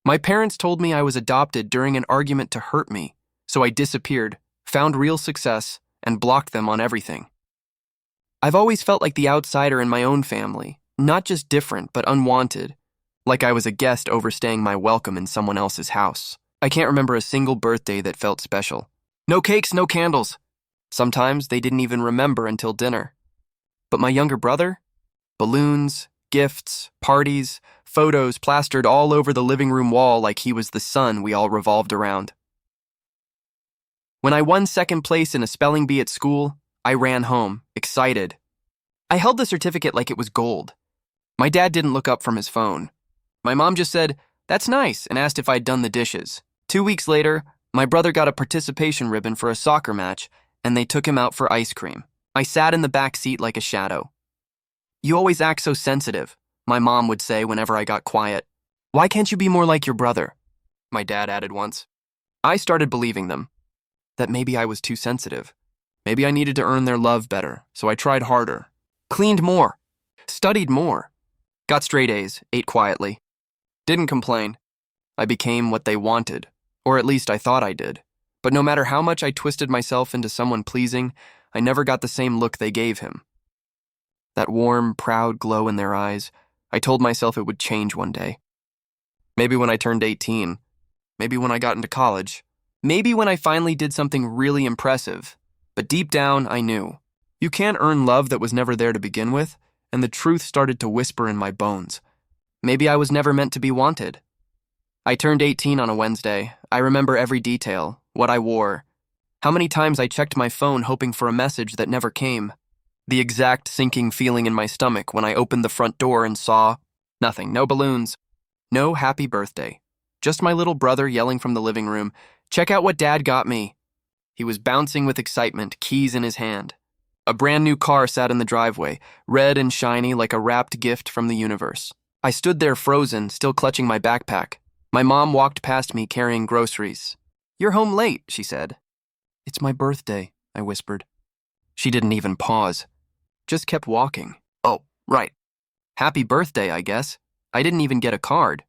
My parents told me I was adopted during an argument to hurt me, so I disappeared, found real success, and blocked them on everything. I've always felt like the outsider in my own family, not just different, but unwanted, like I was a guest overstaying my welcome in someone else's house. I can't remember a single birthday that felt special. No cakes, no candles. Sometimes they didn't even remember until dinner. But my younger brother? Balloons, gifts, parties, photos plastered all over the living room wall like he was the sun we all revolved around. When I won second place in a spelling bee at school, I ran home, excited. I held the certificate like it was gold. My dad didn't look up from his phone. My mom just said, "That's nice," and asked if I'd done the dishes. 2 weeks later, my brother got a participation ribbon for a soccer match, and they took him out for ice cream. I sat in the back seat like a shadow. "You always act so sensitive," my mom would say whenever I got quiet. "Why can't you be more like your brother?" my dad added once. I started believing them, that maybe I was too sensitive. Maybe I needed to earn their love better, so I tried harder, cleaned more, studied more, got straight A's, ate quietly, didn't complain. I became what they wanted, or at least I thought I did. But no matter how much I twisted myself into someone pleasing, I never got the same look they gave him. That warm, proud glow in their eyes, I told myself it would change one day. Maybe when I turned 18, maybe when I got into college, maybe when I finally did something really impressive. But deep down, I knew. You can't earn love that was never there to begin with, and the truth started to whisper in my bones. Maybe I was never meant to be wanted. I turned 18 on a Wednesday. I remember every detail, what I wore, how many times I checked my phone hoping for a message that never came, the exact sinking feeling in my stomach when I opened the front door and saw nothing, no balloons, no happy birthday. Just my little brother yelling from the living room, "Check out what Dad got me." He was bouncing with excitement, keys in his hand. A brand new car sat in the driveway, red and shiny like a wrapped gift from the universe. I stood there frozen, still clutching my backpack. My mom walked past me carrying groceries. "You're home late," she said. "It's my birthday," I whispered. She didn't even pause, just kept walking. "Oh, right. Happy birthday, I guess. I didn't even get a card."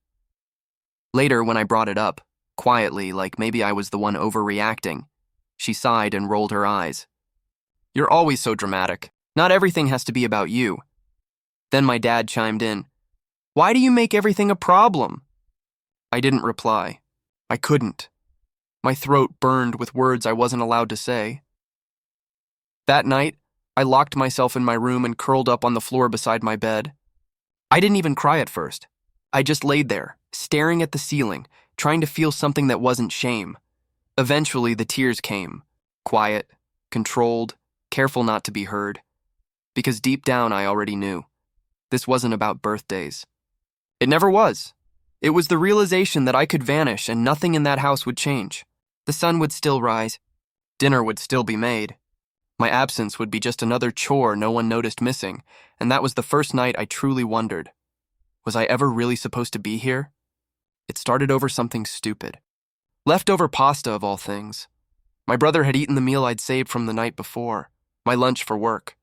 Later, when I brought it up, quietly, like maybe I was the one overreacting, she sighed and rolled her eyes. "You're always so dramatic. Not everything has to be about you." Then my dad chimed in. "Why do you make everything a problem?" I didn't reply. I couldn't. My throat burned with words I wasn't allowed to say. That night, I locked myself in my room and curled up on the floor beside my bed. I didn't even cry at first. I just laid there, staring at the ceiling, trying to feel something that wasn't shame. Eventually, the tears came, quiet, controlled, careful not to be heard. Because deep down, I already knew. This wasn't about birthdays. It never was. It was the realization that I could vanish and nothing in that house would change. The sun would still rise. Dinner would still be made. My absence would be just another chore no one noticed missing, and that was the first night I truly wondered. Was I ever really supposed to be here? It started over something stupid. Leftover pasta of all things. My brother had eaten the meal I'd saved from the night before, my lunch for work.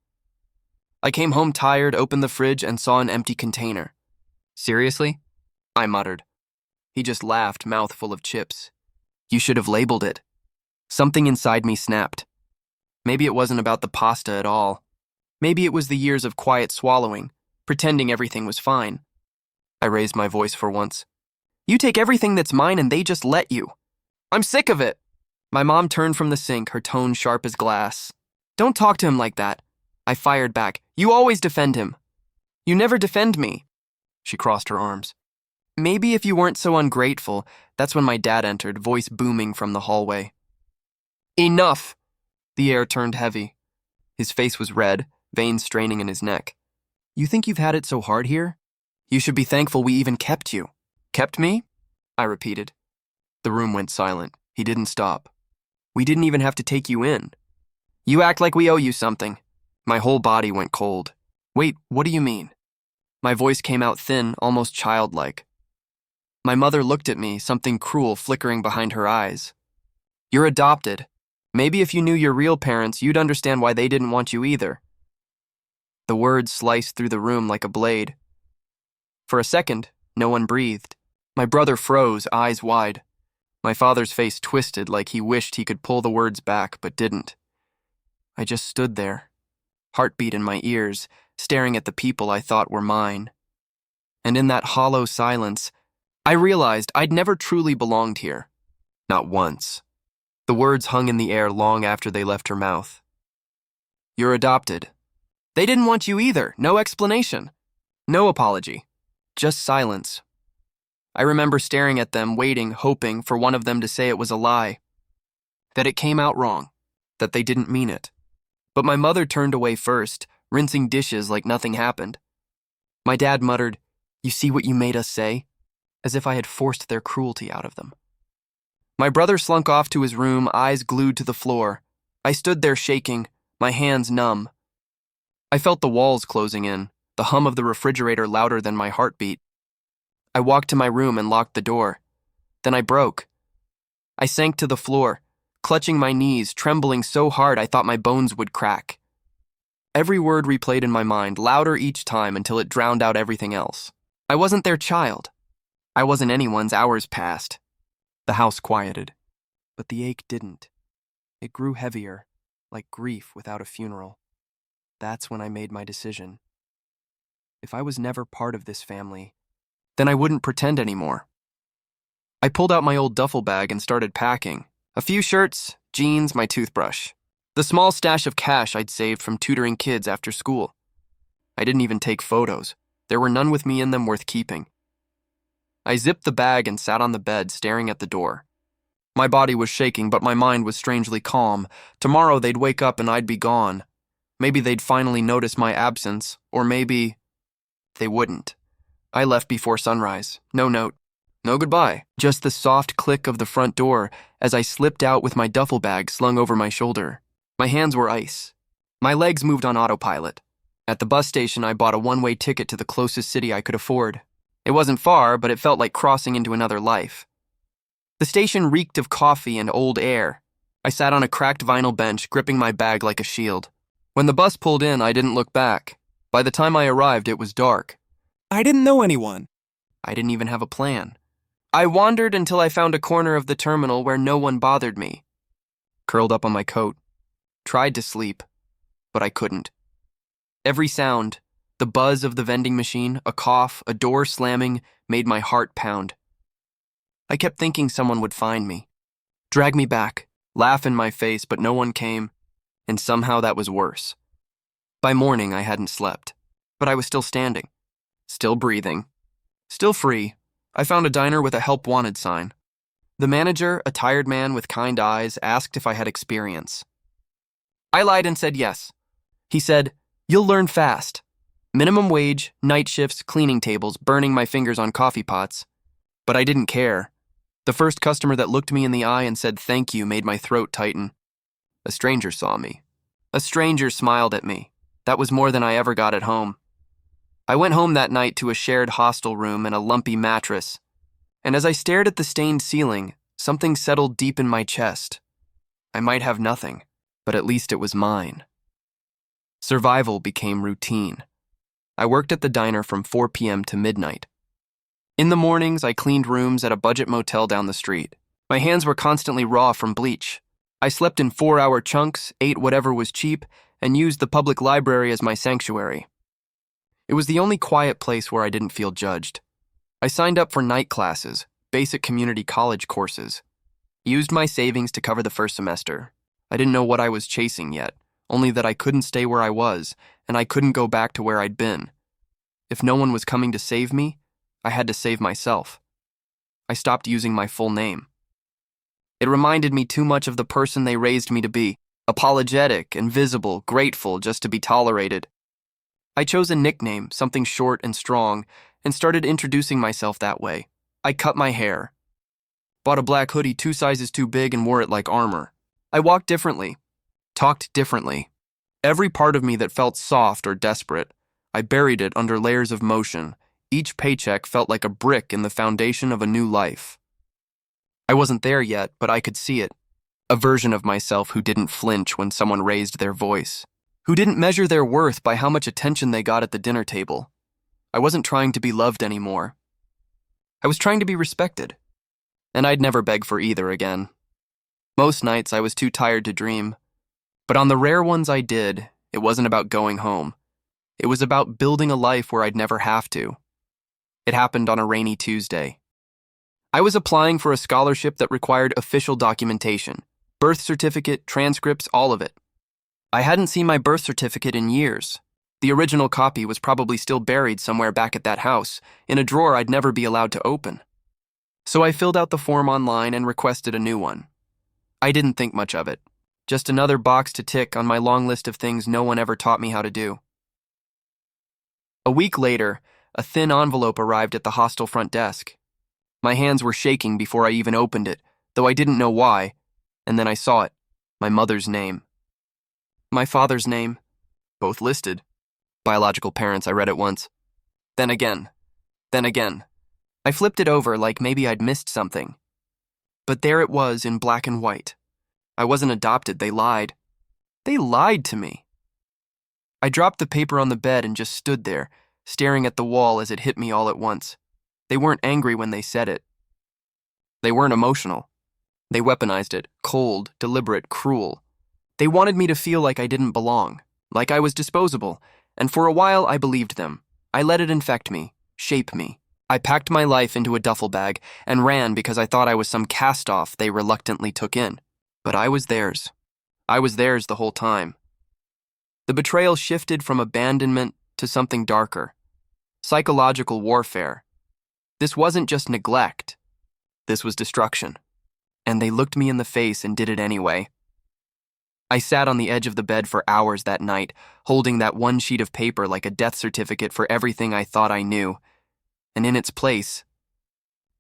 I came home tired, opened the fridge, and saw an empty container. "Seriously?" I muttered. He just laughed, mouth full of chips. "You should have labeled it." Something inside me snapped. Maybe it wasn't about the pasta at all. Maybe it was the years of quiet swallowing, pretending everything was fine. I raised my voice for once. "You take everything that's mine and they just let you. I'm sick of it." My mom turned from the sink, her tone sharp as glass. "Don't talk to him like that." I fired back. "You always defend him." "You never defend me." She crossed her arms. "Maybe if you weren't so ungrateful." That's when my dad entered, voice booming from the hallway. "Enough!" The air turned heavy. His face was red, veins straining in his neck. "You think you've had it so hard here? You should be thankful we even kept you." "Kept me?" I repeated. The room went silent. He didn't stop. "We didn't even have to take you in." "You act like we owe you something." My whole body went cold. "Wait, what do you mean?" My voice came out thin, almost childlike. My mother looked at me, something cruel flickering behind her eyes. "You're adopted. Maybe if you knew your real parents, you'd understand why they didn't want you either." The words sliced through the room like a blade. For a second, no one breathed. My brother froze, eyes wide. My father's face twisted like he wished he could pull the words back, but didn't. I just stood there, heartbeat in my ears, staring at the people I thought were mine. And in that hollow silence, I realized I'd never truly belonged here. Not once. The words hung in the air long after they left her mouth. You're adopted. They didn't want you either. No explanation. No apology. Just silence. I remember staring at them, waiting, hoping for one of them to say it was a lie. That it came out wrong. That they didn't mean it. But my mother turned away first, rinsing dishes like nothing happened. My dad muttered, "You see what you made us say?" As if I had forced their cruelty out of them. My brother slunk off to his room, eyes glued to the floor. I stood there shaking, my hands numb. I felt the walls closing in, the hum of the refrigerator louder than my heartbeat. I walked to my room and locked the door. Then I broke. I sank to the floor, clutching my knees, trembling so hard I thought my bones would crack. Every word replayed in my mind, louder each time until it drowned out everything else. I wasn't their child. I wasn't anyone's. Hours passed. The house quieted. But the ache didn't. It grew heavier, like grief without a funeral. That's when I made my decision. If I was never part of this family, then I wouldn't pretend anymore. I pulled out my old duffel bag and started packing. A few shirts, jeans, my toothbrush. The small stash of cash I'd saved from tutoring kids after school. I didn't even take photos. There were none with me in them worth keeping. I zipped the bag and sat on the bed, staring at the door. My body was shaking, but my mind was strangely calm. Tomorrow they'd wake up and I'd be gone. Maybe they'd finally notice my absence, or maybe they wouldn't. I left before sunrise. No note. No goodbye. Just the soft click of the front door as I slipped out with my duffel bag slung over my shoulder. My hands were ice. My legs moved on autopilot. At the bus station, I bought a one-way ticket to the closest city I could afford. It wasn't far, but it felt like crossing into another life. The station reeked of coffee and old air. I sat on a cracked vinyl bench, gripping my bag like a shield. When the bus pulled in, I didn't look back. By the time I arrived, it was dark. I didn't know anyone. I didn't even have a plan. I wandered until I found a corner of the terminal where no one bothered me. Curled up on my coat. Tried to sleep, but I couldn't. Every sound, the buzz of the vending machine, a cough, a door slamming, made my heart pound. I kept thinking someone would find me, drag me back, laugh in my face, but no one came, and somehow that was worse. By morning, I hadn't slept, but I was still standing, still breathing, still free. I found a diner with a help wanted sign. The manager, a tired man with kind eyes, asked if I had experience. I lied and said yes. He said, "You'll learn fast. Minimum wage, night shifts, cleaning tables, burning my fingers on coffee pots." But I didn't care. The first customer that looked me in the eye and said thank you made my throat tighten. A stranger saw me. A stranger smiled at me. That was more than I ever got at home. I went home that night to a shared hostel room and a lumpy mattress. And as I stared at the stained ceiling, something settled deep in my chest. I might have nothing, but at least it was mine. Survival became routine. I worked at the diner from 4 p.m. to midnight. In the mornings, I cleaned rooms at a budget motel down the street. My hands were constantly raw from bleach. I slept in 4-hour chunks, ate whatever was cheap, and used the public library as my sanctuary. It was the only quiet place where I didn't feel judged. I signed up for night classes, basic community college courses. Used my savings to cover the first semester. I didn't know what I was chasing yet, only that I couldn't stay where I was, and I couldn't go back to where I'd been. If no one was coming to save me, I had to save myself. I stopped using my full name. It reminded me too much of the person they raised me to be, apologetic, invisible, grateful just to be tolerated. I chose a nickname, something short and strong, and started introducing myself that way. I cut my hair. Bought a black hoodie 2 sizes too big and wore it like armor. I walked differently, talked differently. Every part of me that felt soft or desperate, I buried it under layers of motion. Each paycheck felt like a brick in the foundation of a new life. I wasn't there yet, but I could see it. A version of myself who didn't flinch when someone raised their voice, who didn't measure their worth by how much attention they got at the dinner table. I wasn't trying to be loved anymore. I was trying to be respected, and I'd never beg for either again. Most nights I was too tired to dream, but on the rare ones I did, it wasn't about going home. It was about building a life where I'd never have to. It happened on a rainy Tuesday. I was applying for a scholarship that required official documentation, birth certificate, transcripts, all of it. I hadn't seen my birth certificate in years. The original copy was probably still buried somewhere back at that house, in a drawer I'd never be allowed to open. So I filled out the form online and requested a new one. I didn't think much of it. Just another box to tick on my long list of things no one ever taught me how to do. A week later, a thin envelope arrived at the hostel front desk. My hands were shaking before I even opened it, though I didn't know why, and then I saw it, my mother's name. My father's name, both listed. Biological parents, I read it once. Then again. I flipped it over like maybe I'd missed something. But there it was in black and white. I wasn't adopted, they lied. They lied to me. I dropped the paper on the bed and just stood there, staring at the wall as it hit me all at once. They weren't angry when they said it. They weren't emotional. They weaponized it, cold, deliberate, cruel. They wanted me to feel like I didn't belong, like I was disposable, and for a while I believed them. I let it infect me, shape me. I packed my life into a duffel bag and ran because I thought I was some cast-off they reluctantly took in. But I was theirs. I was theirs the whole time. The betrayal shifted from abandonment to something darker. Psychological warfare. This wasn't just neglect. This was destruction. And they looked me in the face and did it anyway. I sat on the edge of the bed for hours that night, holding that one sheet of paper like a death certificate for everything I thought I knew. And in its place,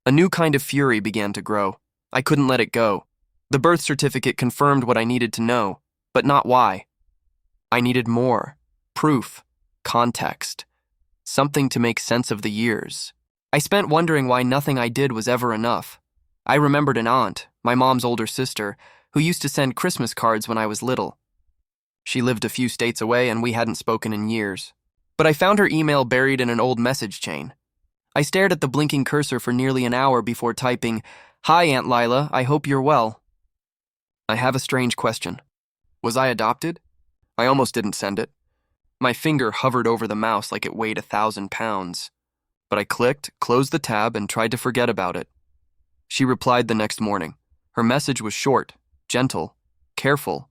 a new kind of fury began to grow. I couldn't let it go. The birth certificate confirmed what I needed to know, but not why. I needed more. Proof. Context. Something to make sense of the years. I spent wondering why nothing I did was ever enough. I remembered an aunt, my mom's older sister, who used to send Christmas cards when I was little. She lived a few states away and we hadn't spoken in years. But I found her email buried in an old message chain. I stared at the blinking cursor for nearly an hour before typing, "Hi, Aunt Lila, I hope you're well. I have a strange question. Was I adopted?" I almost didn't send it. My finger hovered over the mouse like it weighed 1,000 pounds. But I clicked, closed the tab, and tried to forget about it. She replied the next morning. Her message was short, gentle, careful.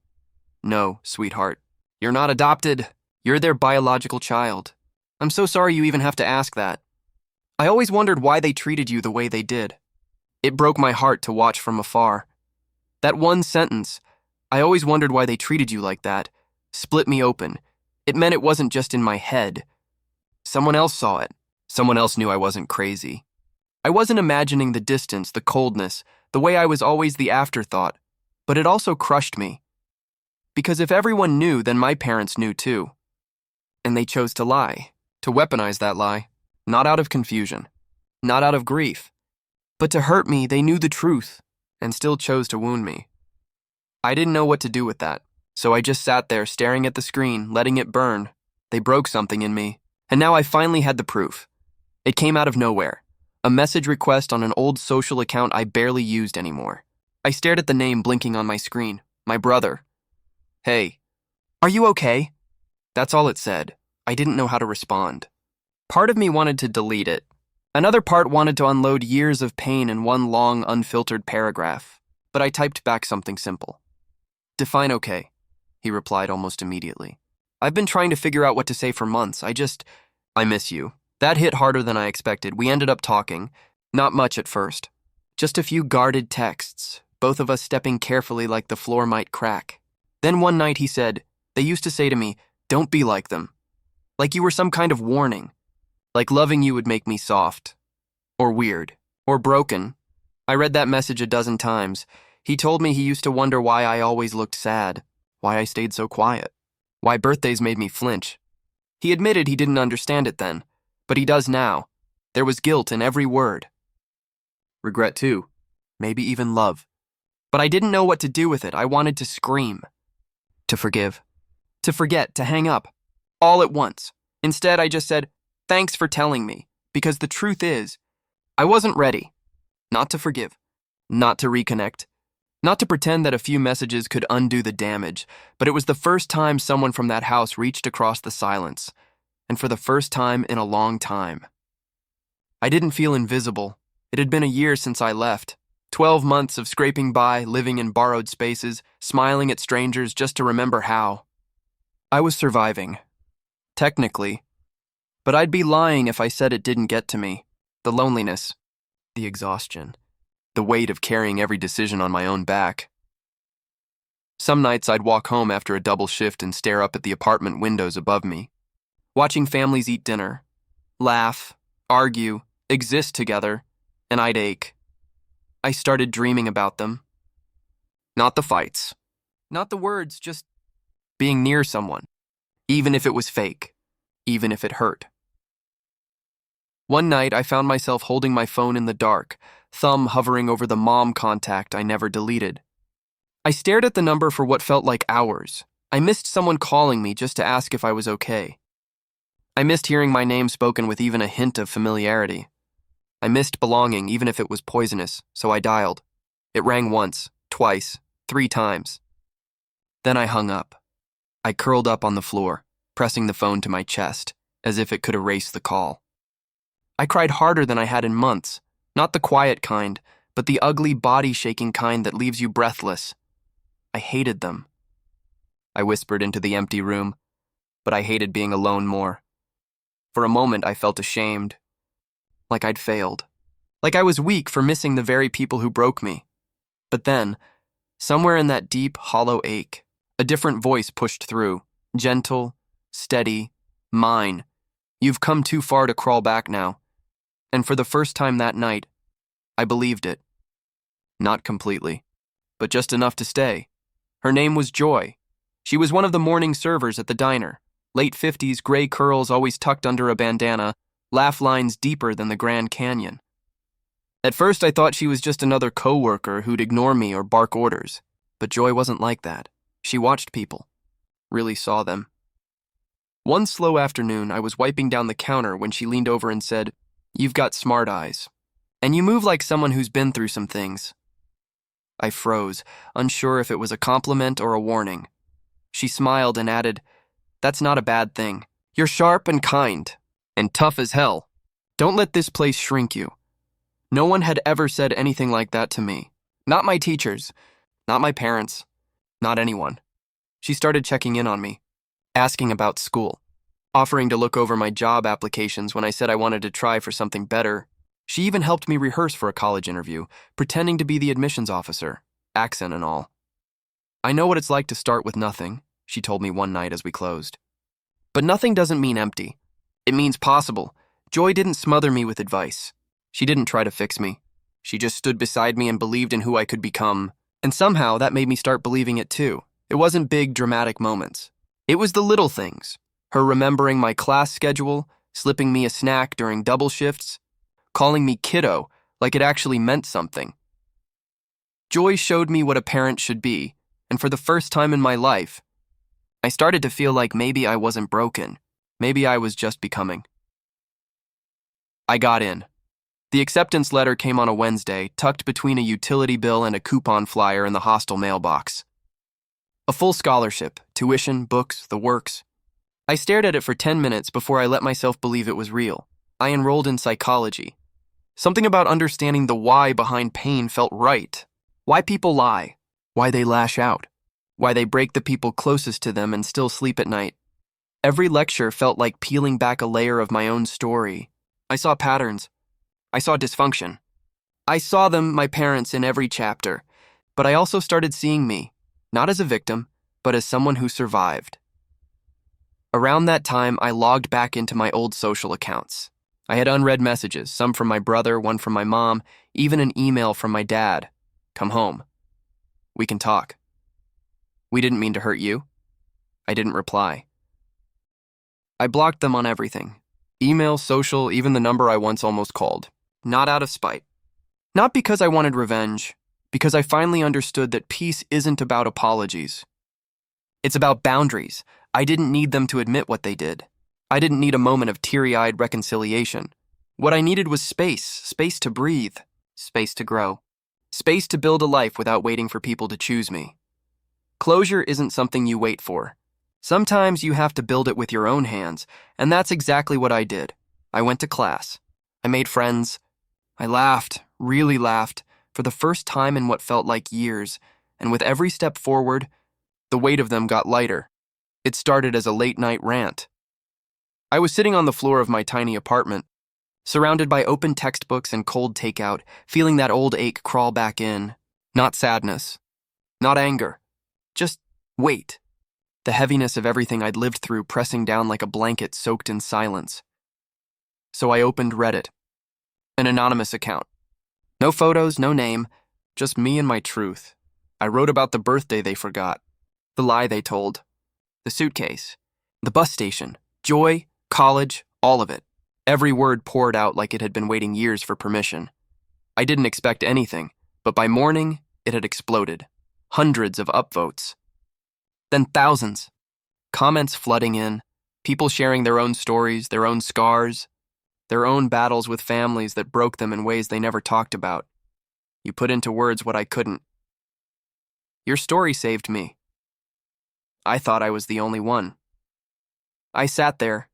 "No, sweetheart. You're not adopted. You're their biological child. I'm so sorry you even have to ask that. I always wondered why they treated you the way they did. It broke my heart to watch from afar. That one sentence, I always wondered why they treated you like that, split me open. It meant it wasn't just in my head. Someone else saw it. Someone else knew I wasn't crazy. I wasn't imagining the distance, the coldness, the way I was always the afterthought, but it also crushed me. Because if everyone knew, then my parents knew too. And they chose to lie, to weaponize that lie, not out of confusion, not out of grief, but to hurt me. They knew the truth and still chose to wound me. I didn't know what to do with that, so I just sat there staring at the screen, letting it burn. They broke something in me, and now I finally had the proof. It came out of nowhere. A message request on an old social account I barely used anymore. I stared at the name blinking on my screen. My brother. "Hey, are you okay?" That's all it said. I didn't know how to respond. Part of me wanted to delete it. Another part wanted to unload years of pain in one long, unfiltered paragraph. But I typed back something simple. "Define okay," he replied almost immediately. "I've been trying to figure out what to say for months. I miss you." That hit harder than I expected. We ended up talking. Not much at first. Just a few guarded texts, both of us stepping carefully like the floor might crack. Then one night he said, "They used to say to me, 'Don't be like them.' Like you were some kind of warning. Like loving you would make me soft. Or weird. Or broken." I read that message a dozen times. He told me he used to wonder why I always looked sad. Why I stayed so quiet. Why birthdays made me flinch. He admitted he didn't understand it then. But he does now. There was guilt in every word. Regret too. Maybe even love. But I didn't know what to do with it. I wanted to scream. To forgive. To forget. To hang up. All at once. Instead, I just said, "Thanks for telling me." Because the truth is, I wasn't ready. Not to forgive. Not to reconnect. Not to pretend that a few messages could undo the damage, but it was the first time someone from that house reached across the silence, and for the first time in a long time. I didn't feel invisible. It had been a year since I left. 12 months of scraping by, living in borrowed spaces, smiling at strangers just to remember how. I was surviving. Technically. But I'd be lying if I said it didn't get to me. The loneliness. The exhaustion. The weight of carrying every decision on my own back. Some nights I'd walk home after a double shift and stare up at the apartment windows above me, watching families eat dinner, laugh, argue, exist together, and I'd ache. I started dreaming about them. Not the fights. Not the words, just being near someone, even if it was fake, even if it hurt. One night I found myself holding my phone in the dark, thumb hovering over the mom contact I never deleted. I stared at the number for what felt like hours. I missed someone calling me just to ask if I was okay. I missed hearing my name spoken with even a hint of familiarity. I missed belonging even if it was poisonous, so I dialed. It rang once, twice, 3 times. Then I hung up. I curled up on the floor, pressing the phone to my chest, as if it could erase the call. I cried harder than I had in months, not the quiet kind, but the ugly body-shaking kind that leaves you breathless. I hated them. I whispered into the empty room, but I hated being alone more. For a moment I felt ashamed, like I'd failed, like I was weak for missing the very people who broke me. But then, somewhere in that deep, hollow ache, a different voice pushed through, gentle, steady, mine. You've come too far to crawl back now. And for the first time that night, I believed it. Not completely, but just enough to stay. Her name was Joy. She was one of the morning servers at the diner. Late 50s, gray curls always tucked under a bandana, laugh lines deeper than the Grand Canyon. At first, I thought she was just another coworker who'd ignore me or bark orders. But Joy wasn't like that. She watched people. Really saw them. One slow afternoon, I was wiping down the counter when she leaned over and said, "You've got smart eyes. And you move like someone who's been through some things." I froze, unsure if it was a compliment or a warning. She smiled and added, "That's not a bad thing. You're sharp and kind, and tough as hell. Don't let this place shrink you." No one had ever said anything like that to me. Not my teachers, not my parents, not anyone. She started checking in on me, asking about school, offering to look over my job applications when I said I wanted to try for something better. She even helped me rehearse for a college interview, pretending to be the admissions officer, accent and all. "I know what it's like to start with nothing," she told me one night as we closed. But nothing doesn't mean empty. It means possible. Joy didn't smother me with advice. She didn't try to fix me. She just stood beside me and believed in who I could become. And somehow that made me start believing it too. It wasn't big, dramatic moments. It was the little things. Her remembering my class schedule, slipping me a snack during double shifts, calling me kiddo like it actually meant something. Joy showed me what a parent should be, and for the first time in my life, I started to feel like maybe I wasn't broken. Maybe I was just becoming. I got in. The acceptance letter came on a Wednesday, tucked between a utility bill and a coupon flyer in the hostel mailbox. A full scholarship, tuition, books, the works. I stared at it for 10 minutes before I let myself believe it was real. I enrolled in psychology. Something about understanding the why behind pain felt right. Why people lie. Why they lash out. Why they break the people closest to them and still sleep at night. Every lecture felt like peeling back a layer of my own story. I saw patterns. I saw dysfunction. I saw them, my parents, in every chapter. But I also started seeing me, not as a victim, but as someone who survived. Around that time, I logged back into my old social accounts. I had unread messages, some from my brother, one from my mom, even an email from my dad. "Come home. We can talk." "We didn't mean to hurt you." I didn't reply. I blocked them on everything. Email, social, even the number I once almost called. Not out of spite. Not because I wanted revenge, because I finally understood that peace isn't about apologies. It's about boundaries. I didn't need them to admit what they did. I didn't need a moment of teary-eyed reconciliation. What I needed was space to breathe, space to grow, space to build a life without waiting for people to choose me. Closure isn't something you wait for. Sometimes you have to build it with your own hands, and that's exactly what I did. I went to class. I made friends. I laughed, really laughed, for the first time in what felt like years, and with every step forward, the weight of them got lighter. It started as a late-night rant. I was sitting on the floor of my tiny apartment, surrounded by open textbooks and cold takeout, feeling that old ache crawl back in. Not sadness, not anger, just weight. The heaviness of everything I'd lived through pressing down like a blanket soaked in silence. So I opened Reddit, an anonymous account. No photos, no name, just me and my truth. I wrote about the birthday they forgot, the lie they told, the suitcase, the bus station, joy, college, all of it. Every word poured out like it had been waiting years for permission. I didn't expect anything, but by morning, it had exploded. Hundreds of upvotes. Then thousands. Comments flooding in, people sharing their own stories, their own scars, their own battles with families that broke them in ways they never talked about. You put into words what I couldn't. Your story saved me. I thought I was the only one. I sat there,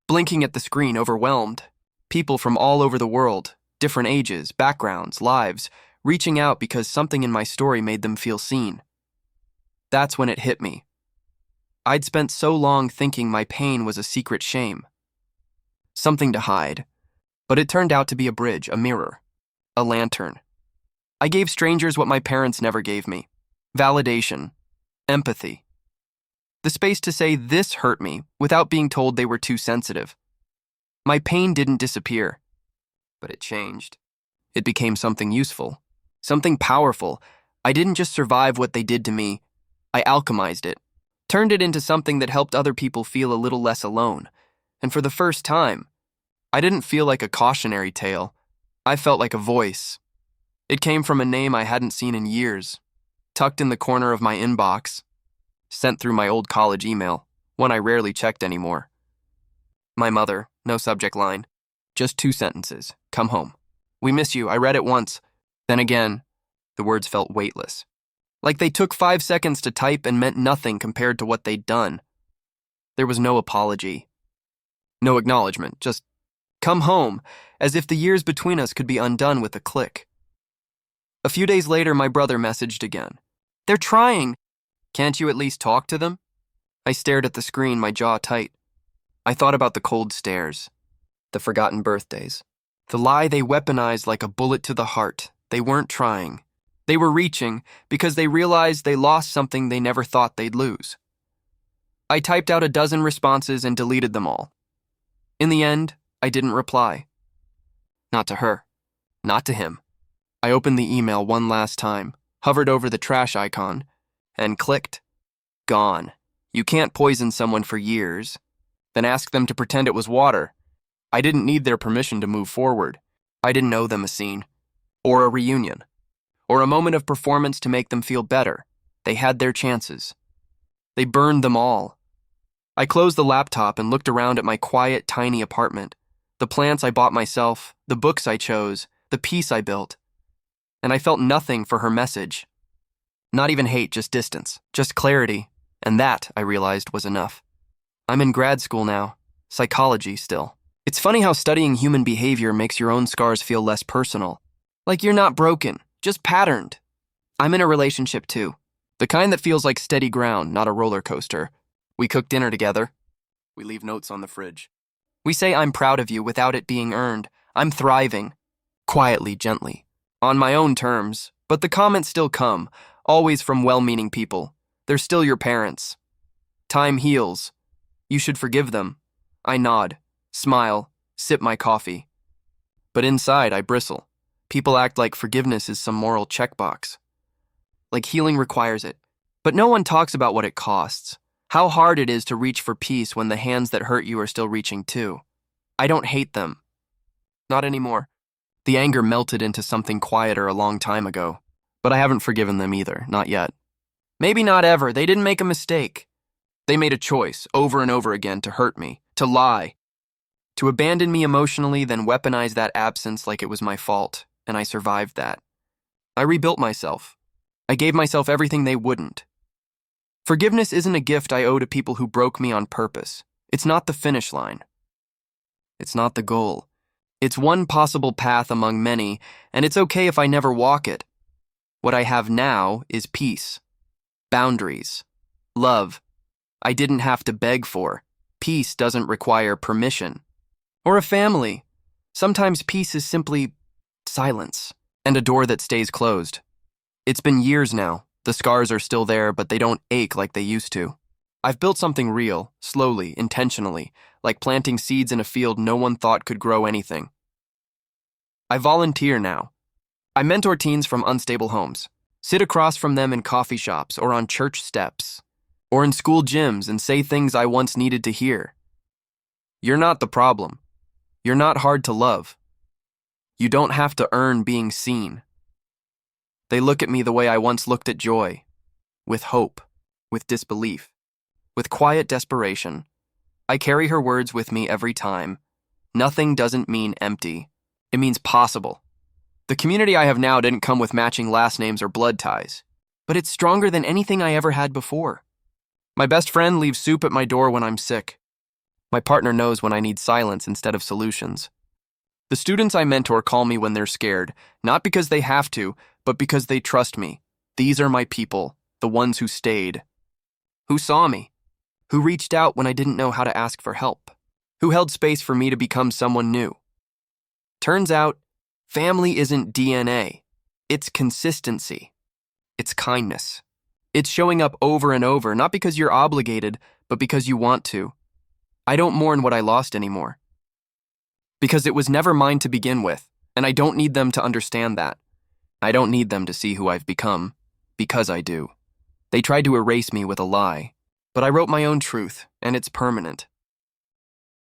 blinking at the screen, overwhelmed. People from all over the world, different ages, backgrounds, lives, reaching out because something in my story made them feel seen. That's when it hit me. I'd spent so long thinking my pain was a secret shame. Something to hide. But it turned out to be a bridge, a mirror, a lantern. I gave strangers what my parents never gave me. Validation. Empathy. The space to say this hurt me without being told they were too sensitive. My pain didn't disappear, but it changed. It became something useful, something powerful. I didn't just survive what they did to me. I alchemized it, turned it into something that helped other people feel a little less alone. And for the first time, I didn't feel like a cautionary tale. I felt like a voice. It came from a name I hadn't seen in years, tucked in the corner of my inbox, sent through my old college email, one I rarely checked anymore. My mother, no subject line, just 2 sentences. Come home. We miss you. I read it once. Then again, the words felt weightless. Like they took 5 seconds to type and meant nothing compared to what they'd done. There was no apology. No acknowledgement, just come home, as if the years between us could be undone with a click. A few days later, my brother messaged again. They're trying. Can't you at least talk to them? I stared at the screen, my jaw tight. I thought about the cold stares, the forgotten birthdays, the lie they weaponized like a bullet to the heart. They weren't trying. They were reaching because they realized they lost something they never thought they'd lose. I typed out a dozen responses and deleted them all. In the end, I didn't reply. Not to her. Not to him. I opened the email one last time, hovered over the trash icon, and clicked. Gone. You can't poison someone for years, then ask them to pretend it was water. I didn't need their permission to move forward. I didn't owe them a scene, or a reunion, or a moment of performance to make them feel better. They had their chances. They burned them all. I closed the laptop and looked around at my quiet, tiny apartment, the plants I bought myself, the books I chose, the peace I built. And I felt nothing for her message. Not even hate, just distance, just clarity, and that, I realized, was enough. I'm in grad school now, psychology still. It's funny how studying human behavior makes your own scars feel less personal. Like you're not broken, just patterned. I'm in a relationship too, the kind that feels like steady ground, not a roller coaster. We cook dinner together. We leave notes on the fridge. We say I'm proud of you without it being earned. I'm thriving. Quietly, gently. On my own terms, but the comments still come, always from well-meaning people. They're still your parents. Time heals. You should forgive them. I nod, smile, sip my coffee. But inside, I bristle. People act like forgiveness is some moral checkbox. Like healing requires it. But no one talks about what it costs. How hard it is to reach for peace when the hands that hurt you are still reaching too. I don't hate them. Not anymore. The anger melted into something quieter a long time ago. But I haven't forgiven them either, not yet. Maybe not ever. They didn't make a mistake. They made a choice over and over again to hurt me, to lie. To abandon me emotionally, then weaponize that absence like it was my fault, and I survived that. I rebuilt myself. I gave myself everything they wouldn't. Forgiveness isn't a gift I owe to people who broke me on purpose. It's not the finish line. It's not the goal. It's one possible path among many, and it's okay if I never walk it. What I have now is peace, boundaries, love I didn't have to beg for. Peace doesn't require permission. Or a family. Sometimes peace is simply silence and a door that stays closed. It's been years now. The scars are still there, but they don't ache like they used to. I've built something real, slowly, intentionally, like planting seeds in a field no one thought could grow anything. I volunteer now. I mentor teens from unstable homes, sit across from them in coffee shops or on church steps, or in school gyms and say things I once needed to hear. You're not the problem. You're not hard to love. You don't have to earn being seen. They look at me the way I once looked at joy, with hope, with disbelief, with quiet desperation. I carry her words with me every time. Nothing doesn't mean empty. It means possible. The community I have now didn't come with matching last names or blood ties, but it's stronger than anything I ever had before. My best friend leaves soup at my door when I'm sick. My partner knows when I need silence instead of solutions. The students I mentor call me when they're scared, not because they have to, but because they trust me. These are my people, the ones who stayed, who saw me, who reached out when I didn't know how to ask for help, who held space for me to become someone new. Turns out, family isn't DNA. It's consistency. It's kindness. It's showing up over and over, not because you're obligated, but because you want to. I don't mourn what I lost anymore. Because it was never mine to begin with, and I don't need them to understand that. I don't need them to see who I've become, because I do. They tried to erase me with a lie, but I wrote my own truth, and it's permanent.